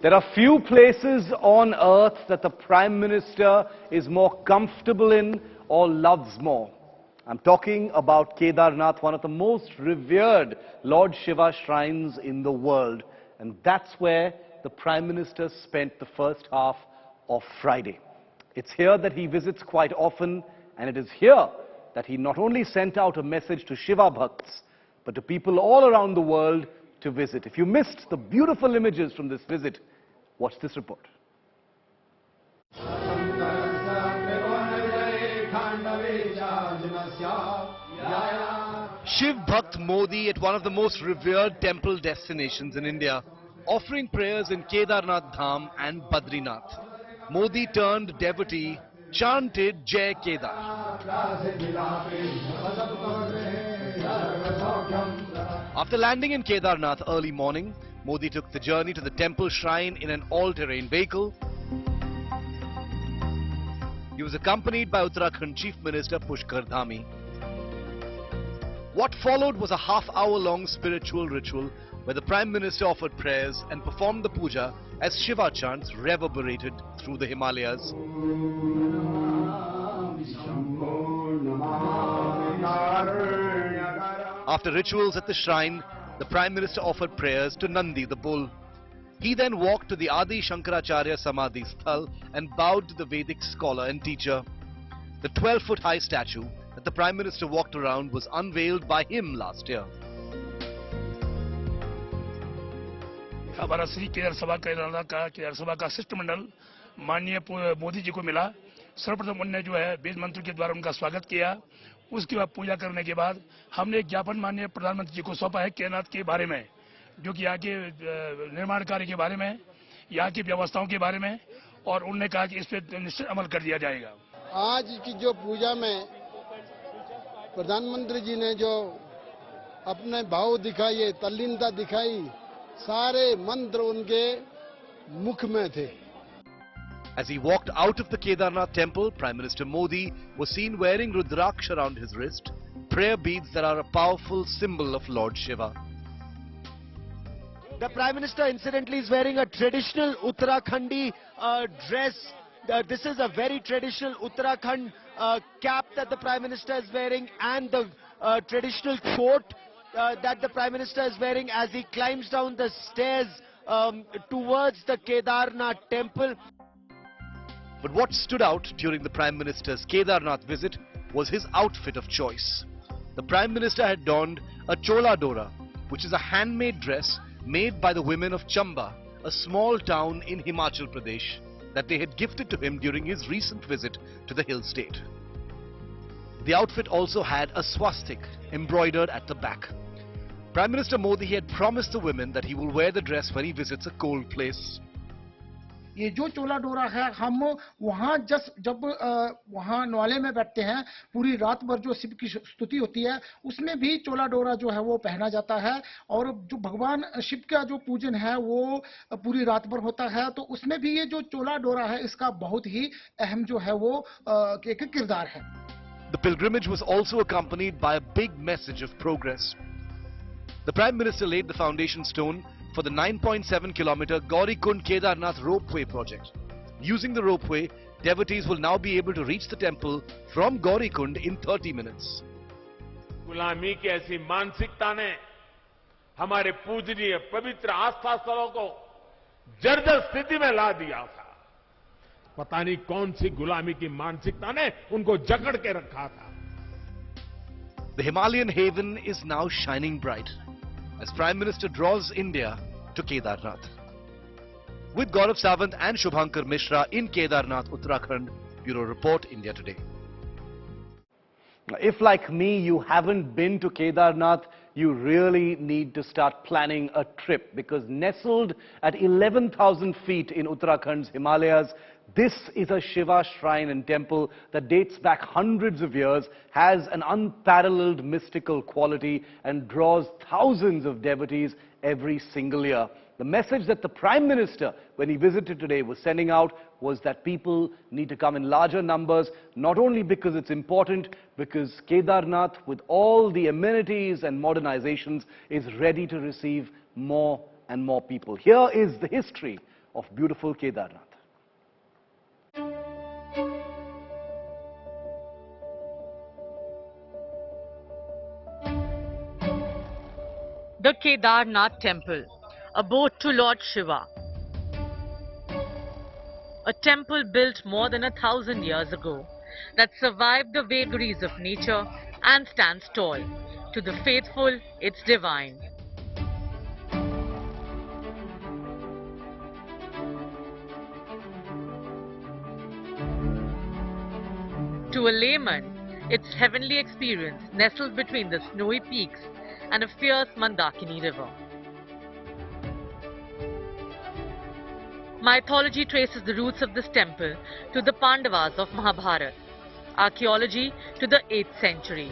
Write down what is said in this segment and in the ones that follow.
There are few places on earth that the Prime Minister is more comfortable in or loves more. I'm talking about Kedarnath, one of the most revered Lord Shiva shrines in the world. And that's where the Prime Minister spent the first half of Friday. It's here that he visits quite often, and it is here that he not only sent out a message to Shiva Bhakts, but to people all around the world to visit. If you missed the beautiful images from this visit, watch this report. Shiv Bhakt Modi at one of the most revered temple destinations in India, offering prayers in Kedarnath Dham and Badrinath. Modi turned devotee, chanted Jai Kedar. After landing in Kedarnath early morning, Modi took the journey to the temple shrine in an all-terrain vehicle. He was accompanied by Uttarakhand Chief Minister Pushkar Dhami. What followed was a half-hour-long spiritual ritual where the Prime Minister offered prayers and performed the puja as Shiva chants reverberated through the Himalayas. After rituals at the shrine, the Prime Minister offered prayers to Nandi, the bull. He then walked to the Adi Shankaracharya Samadhi Sthal and bowed to the Vedic scholar and teacher. The 12-foot high statue that the Prime Minister walked around was unveiled by him last year. हमारा श्री केदार सभा का शिष्टमंडल माननीय मोदी जी को मिला। सर्वप्रथम उन्होंने जो है वेद मंत्र के द्वारा उनका स्वागत किया। उसके बाद पूजा करने के बाद हमने एक ज्ञापन माननीय प्रधानमंत्री जी को सौंपा है केदारनाथ के बारे में, जो कि यहाँ के निर्माण कार्य के बारे में, यहाँ की व्यवस्थाओं के बारे में, और उन्होंने कहा कि इस पर निश्चित अमल कर दिया जाएगा। आज की जो पूजा में प्रधानमंत्री जी ने जो अपने भाव दिखाए, तल्लीनता दिखाई, सारे मंत्र उनके मुख में थे। As he walked out of the Kedarnath temple, Prime Minister Modi was seen wearing Rudraksh around his wrist, prayer beads that are a powerful symbol of Lord Shiva. The Prime Minister incidentally is wearing a traditional Uttarakhandi dress. This is a very traditional Uttarakhand cap that the Prime Minister is wearing, and the traditional coat that the Prime Minister is wearing as he climbs down the stairs towards the Kedarnath temple. But what stood out during the Prime Minister's Kedarnath visit was his outfit of choice. The Prime Minister had donned a chola dora, which is a handmade dress made by the women of Chamba, a small town in Himachal Pradesh, that they had gifted to him during his recent visit to the hill state. The outfit also had a swastik embroidered at the back. Prime Minister Modi had promised the women that he will wear the dress when he visits a cold place. ये जो चोला डोरा है, हम वहाँ जब वहाँ नौले में बैठते हैं, पूरी रात भर जो शिव की स्तुति होती है, उसमें भी चोला डोरा जो है वो पहना जाता है, और जो भगवान शिव का जो पूजन है वो पूरी रात भर होता है, तो उसमें भी ये जो चोला डोरा है इसका बहुत ही अहम जो है वो एक किरदार है। The pilgrimage was also accompanied by a big message of progress. The Prime Minister laid the foundation stone for the 9.7-kilometer Gaurikund-Kedarnath ropeway project. Using the ropeway, devotees will now be able to reach the temple from Gaurikund in 30 minutes. गुलामी की ऐसी मानसिकता ने हमारे पूजनीय पवित्र आस्था स्थलों को जर्जर स्थिति में ला दिया था। पता नहीं कौन सी गुलामी की मानसिकता ने उनको जकड़ के रखा था। The Himalayan haven is now shining bright as Prime Minister draws India to Kedarnath. With Gaurav Sawant and Shubhankar Mishra in Kedarnath, Uttarakhand, Bureau Report, India Today. If, like me, you haven't been to Kedarnath, you really need to start planning a trip, because nestled at 11,000 feet in Uttarakhand's Himalayas, this is a Shiva shrine and temple that dates back hundreds of years, has an unparalleled mystical quality, and draws thousands of devotees every single year. The message that the Prime Minister, when he visited today, was sending out was that people need to come in larger numbers, not only because it's important, because Kedarnath, with all the amenities and modernizations, is ready to receive more and more people. Here is the history of beautiful Kedarnath. The Kedarnath Temple, abode to Lord Shiva. A temple built more than 1,000 years ago that survived the vagaries of nature and stands tall. To the faithful, it's divine. To a layman, it's heavenly experience nestled between the snowy peaks and a fierce Mandakini river. Mythology traces the roots of this temple to the Pandavas of Mahabharata, archaeology to the 8th century.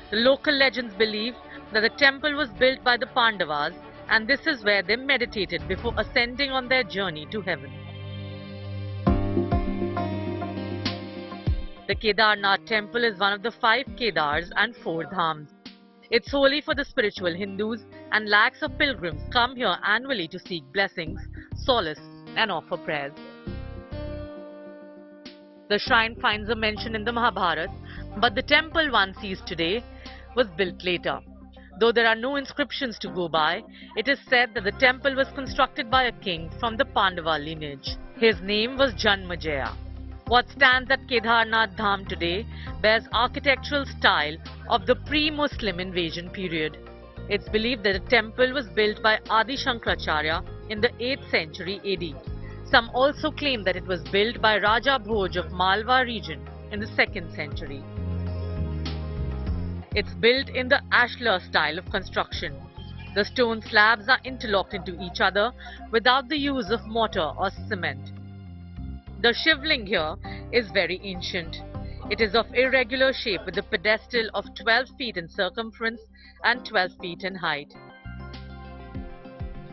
The local legends believe that the temple was built by the Pandavas and this is where they meditated before ascending on their journey to heaven. The Kedarnath temple is one of the 5 Kedars and 4 dhams. It's holy for the spiritual Hindus and lakhs of pilgrims come here annually to seek blessings, solace and offer prayers. The shrine finds a mention in the Mahabharata, but the temple one sees today was built later. Though there are no inscriptions to go by, it is said that the temple was constructed by a king from the Pandava lineage. His name was Janmajaya. What stands at Kedarnath Dham today bears architectural style of the pre-Muslim invasion period. It's believed that the temple was built by Adi Shankaracharya in the 8th century AD. Some also claim that it was built by Raja Bhoj of Malwa region in the 2nd century. It's built in the ashlar style of construction. The stone slabs are interlocked into each other without the use of mortar or cement. The Shivling here is very ancient. It is of irregular shape with a pedestal of 12 feet in circumference and 12 feet in height.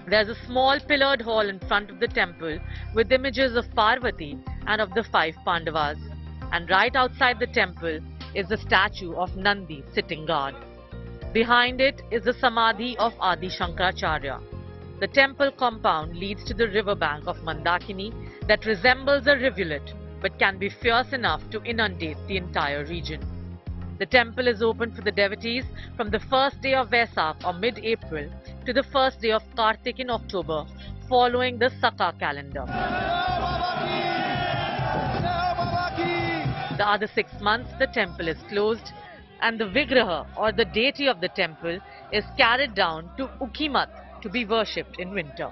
There's a small pillared hall in front of the temple with images of Parvati and of the 5 Pandavas. And right outside the temple is the statue of Nandi sitting guard. Behind it is the Samadhi of Adi Shankaracharya. The temple compound leads to the riverbank of Mandakini that resembles a rivulet but can be fierce enough to inundate the entire region. The temple is open for the devotees from the first day of Vesak or mid-April to the first day of Kartik in October, following the Saka calendar. The other 6 months the temple is closed and the Vigraha or the deity of the temple is carried down to Joshimath to be worshipped in winter.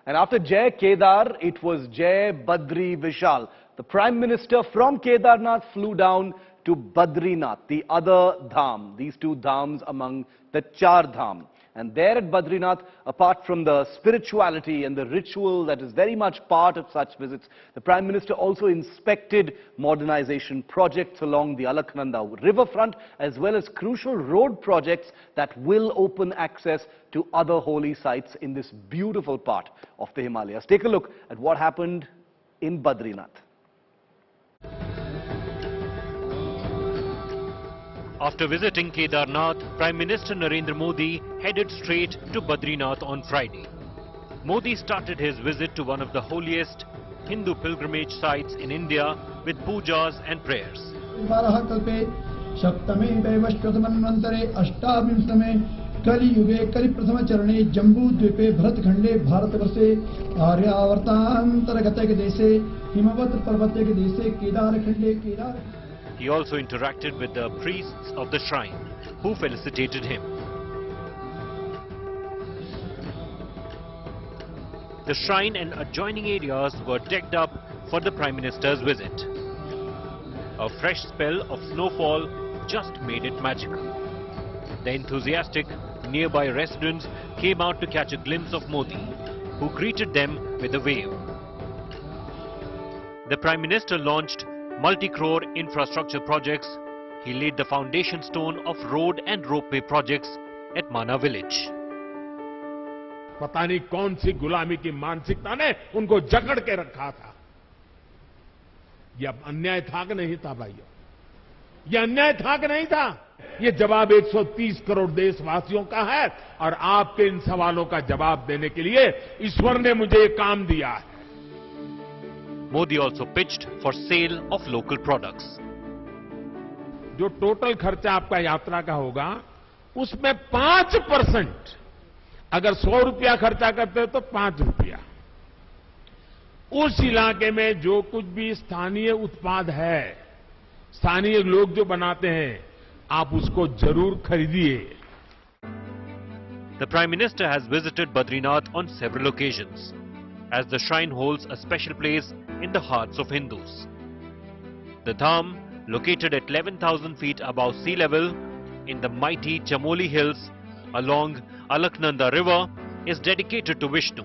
And after Jai Kedar, it was Jai Badri Vishal. The Prime Minister from Kedarnath flew down to Badrinath, the other dham, these 2 dhams among the 4 dham. And there at Badrinath, apart from the spirituality and the ritual that is very much part of such visits, the Prime Minister also inspected modernization projects along the Alaknanda riverfront, as well as crucial road projects that will open access to other holy sites in this beautiful part of the Himalayas. Take a look at what happened in Badrinath. After visiting Kedarnath, Prime Minister Narendra Modi headed straight to Badrinath on Friday. Modi started his visit to one of the holiest Hindu pilgrimage sites in India with pujas and prayers. कलि युगे कलि प्रथम चरणे जम्बू द्वीपे भरत खंडे भारतवर्षे आर्यावर्तांतरगत के देशे हिमवत पर्वत के देशे केदार खंडे Kedar. He also interacted with the priests of the shrine, who felicitated him. The shrine and adjoining areas were decked up for the Prime Minister's visit. A fresh spell of snowfall just made it magical. The enthusiastic nearby residents came out to catch a glimpse of Modi, who greeted them with a wave. The Prime Minister launched multi-crore infrastructure projects. He laid the foundation stone of road and ropeway projects at Mana village. पता नहीं कौन सी गुलामी की मानसिकता ने उनको जकड़ के रखा था। यह अन्याय था कि नहीं था भाइयों? यह अन्याय था कि नहीं था? ये जवाब 130 करोड़ देशवासियों का है और आपके इन सवालों का जवाब देने के लिए ईश्वर ने मुझे ये काम दिया है। Modi also pitched for sale of local products. जो टोटल खर्चा आपका यात्रा का होगा उसमें 5% अगर 100 रुपया खर्चा करते हो तो 5 रुपया उस इलाके में जो कुछ भी स्थानीय उत्पाद है, स्थानीय लोग जो बनाते हैं, आप उसको जरूर खरीदिए। The Prime Minister has visited Badrinath on several occasions, as the shrine holds a special place in the hearts of Hindus. The dham, located at 11,000 feet above sea level in the mighty Chamoli hills along Alaknanda river, is dedicated to Vishnu.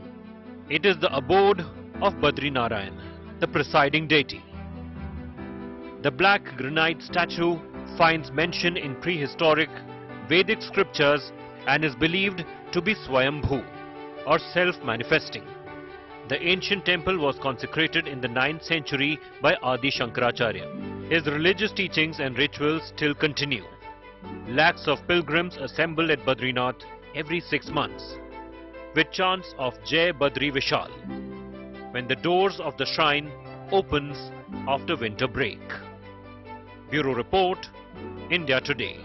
It is the abode of Badrinarayan, the presiding deity. The black granite statue finds mention in prehistoric Vedic scriptures and is believed to be Swayambhu, or self-manifesting. The ancient temple was consecrated in the 9th century by Adi Shankaracharya. His religious teachings and rituals still continue. Lakhs of pilgrims assemble at Badrinath every 6 months, with chants of Jai Badri Vishal, when the doors of the shrine opens after winter break. Bureau Report, India Today.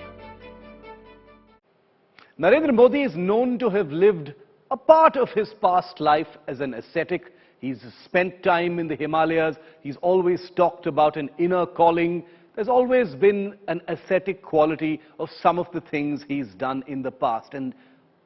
Narendra Modi is known to have lived a part of his past life as an ascetic. He's spent time in the Himalayas. He's always talked about an inner calling. There's always been an ascetic quality of some of the things he's done in the past. And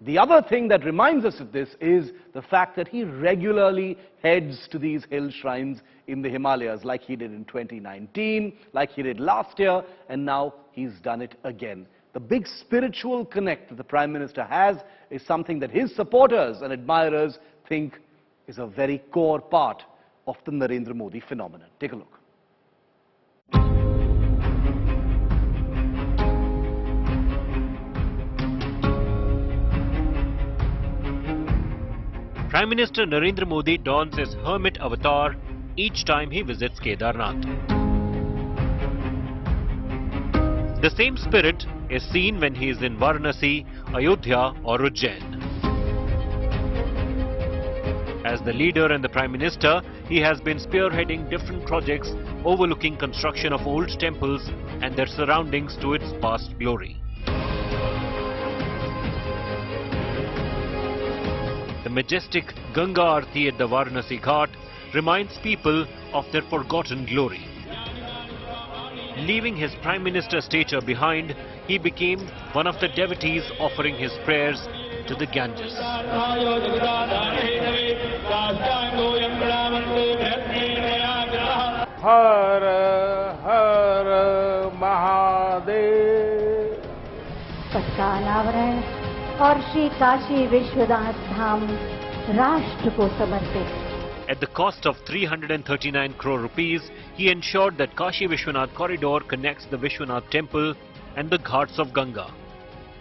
the other thing that reminds us of this is the fact that he regularly heads to these hill shrines in the Himalayas, like he did in 2019, like he did last year, and now he's done it again. The big spiritual connect that the Prime Minister has is something that his supporters and admirers think is a very core part of the Narendra Modi phenomenon. Take a look. Prime Minister Narendra Modi dons his hermit avatar each time he visits Kedarnath. The same spirit is seen when he is in Varanasi, Ayodhya or Ujjain. As the leader and the Prime Minister, he has been spearheading different projects overlooking construction of old temples and their surroundings to its past glory. The majestic Ganga Aarti at the Varanasi Ghat reminds people of their forgotten glory. Leaving his Prime Minister stature behind, he became one of the devotees offering his prayers to the Ganges. हर हर महादेव। पथ का अनावरण और श्री काशी विश्वनाथ धाम राष्ट्र को समर्पित। At the cost of 339 crore rupees, he ensured that Kashi Vishwanath corridor connects the Vishwanath temple and the ghats of Ganga,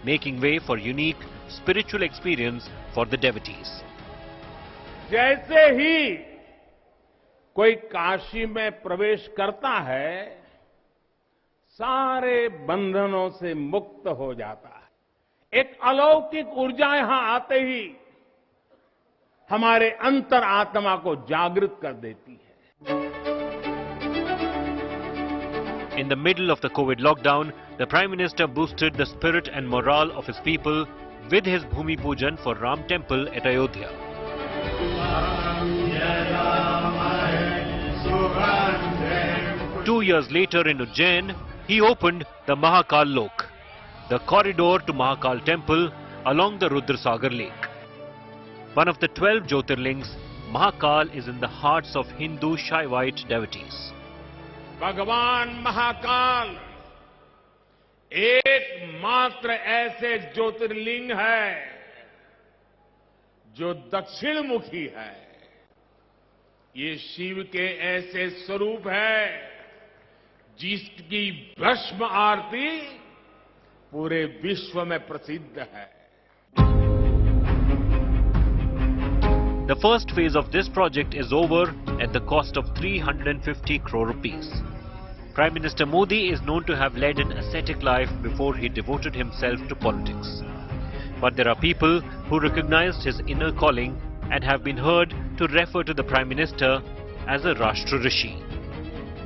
making way for unique spiritual experience for the devotees. जैसे ही कोई काशी में प्रवेश करता है, सारे बंधनों से मुक्त हो जाता है। एक अलौकिक ऊर्जा यहां आते ही हमारे अंतर आत्मा को जागृत कर देती है। In the middle of the COVID lockdown, the Prime Minister boosted the spirit and morale of his people with his Bhumi Pujan for Ram Temple at Ayodhya. 2 years later in Ujjain, he opened the Mahakal Lok, the corridor to Mahakal Temple along the Rudraprayag lake. One of the 12 Jyotirlings, Mahakal is in the hearts of Hindu Shaivite devotees. भगवान महाकाल एकमात्र ऐसे ज्योतिर्लिंग है जो दक्षिण मुखी है। ये शिव के ऐसे स्वरूप है जिसकी भस्म आरती पूरे विश्व में प्रसिद्ध है। The first phase of this project is over at the cost of 350 crore rupees. Prime Minister Modi is known to have led an ascetic life before he devoted himself to politics. But there are people who recognized his inner calling and have been heard to refer to the Prime Minister as a Rashtra Rishi,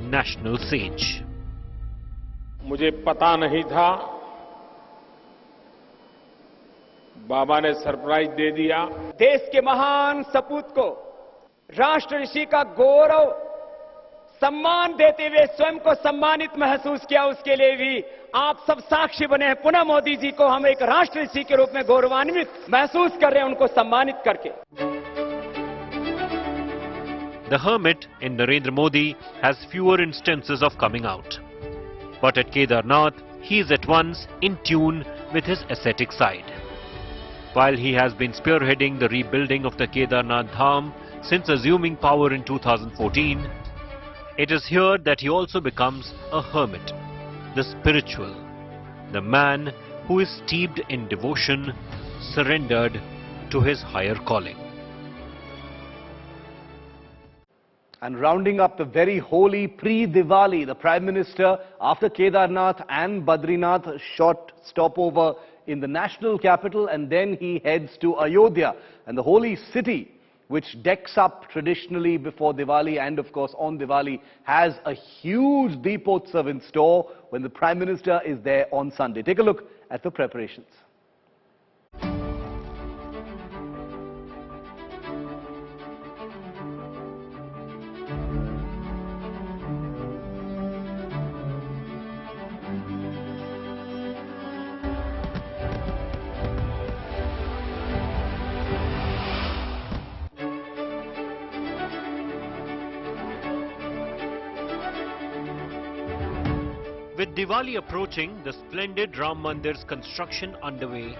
national sage. मुझे पता नहीं था, बाबा ने surprise दे दिया। देश के महान सपूत को राष्ट्र ऋषि का गौरव सम्मान देते हुए स्वयं को सम्मानित महसूस किया, उसके लिए भी आप सब साक्षी बने हैं। पुनः मोदी जी को हम एक राष्ट्र ऋषि के रूप में गौरवान्वित महसूस कर रहे हैं, उनको सम्मानित करके। The hermit in Narendra Modi has fewer instances of coming out. But at Kedarnath, he is at once in tune with his ascetic side. While he has been spearheading the rebuilding of the Kedarnath dham since assuming power in 2014, it is here that he also becomes a hermit, the spiritual, the man who is steeped in devotion, surrendered to his higher calling. And rounding up the very holy pre-Diwali, the Prime Minister, after Kedarnath and Badrinath, a short stopover in the national capital, and then he heads to Ayodhya, and the holy city, which decks up traditionally before Diwali and of course on Diwali, has a huge Deepotsav in store when the Prime Minister is there on Sunday. Take a look at the preparations. With Diwali approaching, the splendid Ram Mandir's construction underway,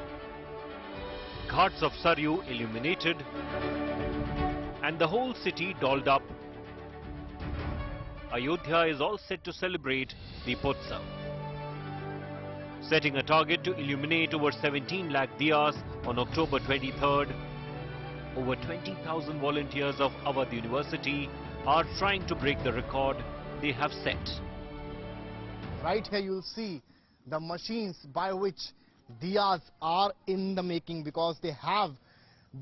ghats of Saryu illuminated, and the whole city dolled up, Ayodhya is all set to celebrate Deepotsav. Setting a target to illuminate over 17 lakh diyas on October 23rd, over 20,000 volunteers of Awadh University are trying to break the record they have set. Right here you'll see the machines by which diyas are in the making, because they have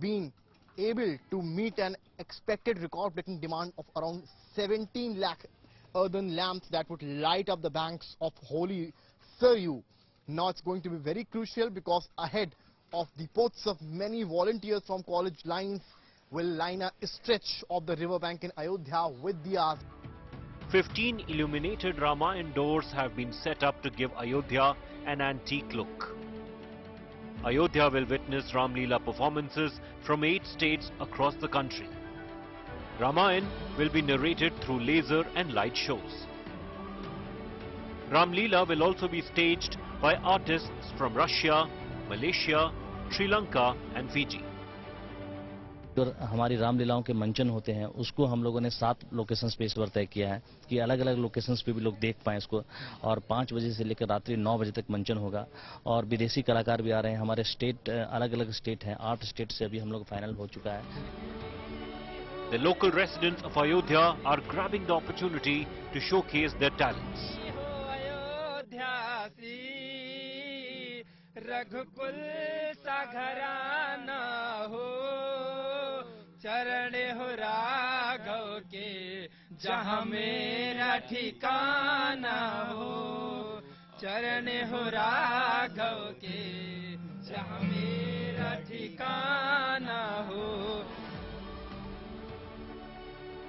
been able to meet an expected record-breaking demand of around 17 lakh earthen lamps that would light up the banks of holy Saryu. Now it's going to be very crucial, because ahead of the Deepotsav, many volunteers from college lines will line a stretch of the riverbank in Ayodhya with diyas. 15 illuminated Ramayan doors have been set up to give Ayodhya an antique look. Ayodhya will witness Ram Leela performances from 8 states across the country. Ramayan will be narrated through laser and light shows. Ram Leela will also be staged by artists from Russia, Malaysia, Sri Lanka and Fiji. जो हमारी रामलीलाओं के मंचन होते हैं उसको हम लोगों ने 7 लोकेशंस पे इस बार तय किया है कि अलग अलग लोकेशंस पे भी लोग देख पाएं इसको, और 5 बजे से लेकर रात्रि 9 बजे तक मंचन होगा। और विदेशी कलाकार भी आ रहे हैं, हमारे स्टेट अलग अलग स्टेट हैं, 8 स्टेट से अभी हम लोग फाइनल हो चुका है। The local residents of Ayodhya are grabbing the opportunity to showcase their talents. रघुकुल सा घराना हो, चरण हो राघव के जहाँ मेरा ठिकाना हो, चरण हो राघव के जहाँ मेरा ठिकाना हो।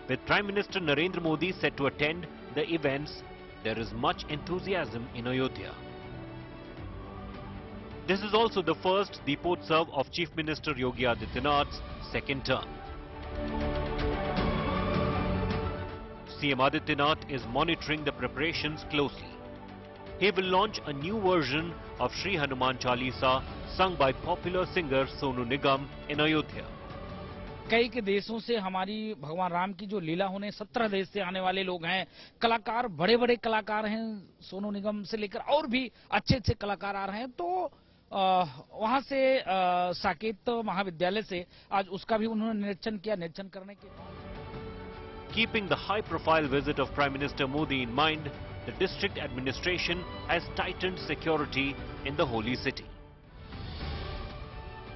With Prime Minister Narendra Modi set to attend the events, there is much enthusiasm in Ayodhya. This is also the first Deepotsav of Chief Minister Yogi Adityanath's second term. CM Adityanath is monitoring the preparations closely. He will launch a new version of Sri Hanuman Chalisa sung by popular singer Sonu Nigam in Ayodhya. कई के देशों से हमारी भगवान राम की जो लीला होने 17 देश से आने वाले लोग हैं, कलाकार बड़े बड़े कलाकार हैं, सोनू निगम से लेकर और भी अच्छे अच्छे कलाकार आ रहे हैं। तो वहां से साकेत महाविद्यालय से आज उसका भी उन्होंने निरीक्षण किया। निरीक्षण करने के Keeping the high-profile visit of Prime Minister Modi in mind, the district administration has tightened security in the holy city.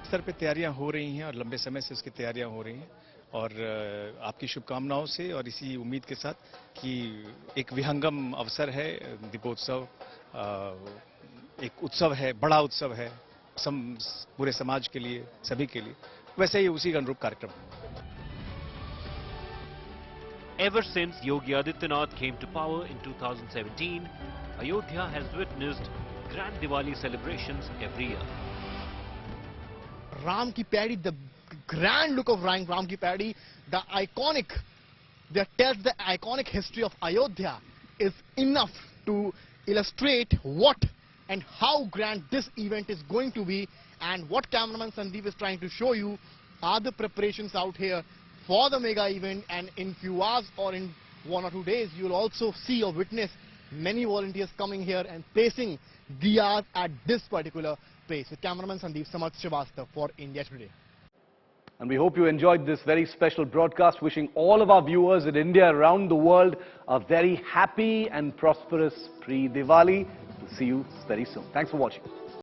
स्तर पे तैयारियां हो रही हैं और लंबे समय से उसकी तैयारियां हो रही हैं और आपकी शुभकामनाओं से और इसी उम्मीद के साथ कि एक विहंगम अवसर है दीपोत्सव, एक उत्सव है, बड़ा उत्सव है पूरे समाज के लिए, सभी के लिए, वैसे ही उसी का अनुरूप कार्यक्रम है. Ever since Yogi Adityanath came to power in 2017, Ayodhya has witnessed grand Diwali celebrations every year. Ram ki Paddy, the grand look of Ram ki Paddy, the iconic, that tells the iconic history of Ayodhya is enough to illustrate what and how grand this event is going to be, and what cameraman Sandeep is trying to show you are the preparations out here for the mega event. And in few hours or in 1 or 2 days, you will also see or witness many volunteers coming here and placing diyas at this particular place. With cameraman Sandeep, Samarth Srivastava for India Today. And we hope you enjoyed this very special broadcast. Wishing all of our viewers in India, around the world, a very happy and prosperous pre-Diwali. We'll see you very soon. Thanks for watching.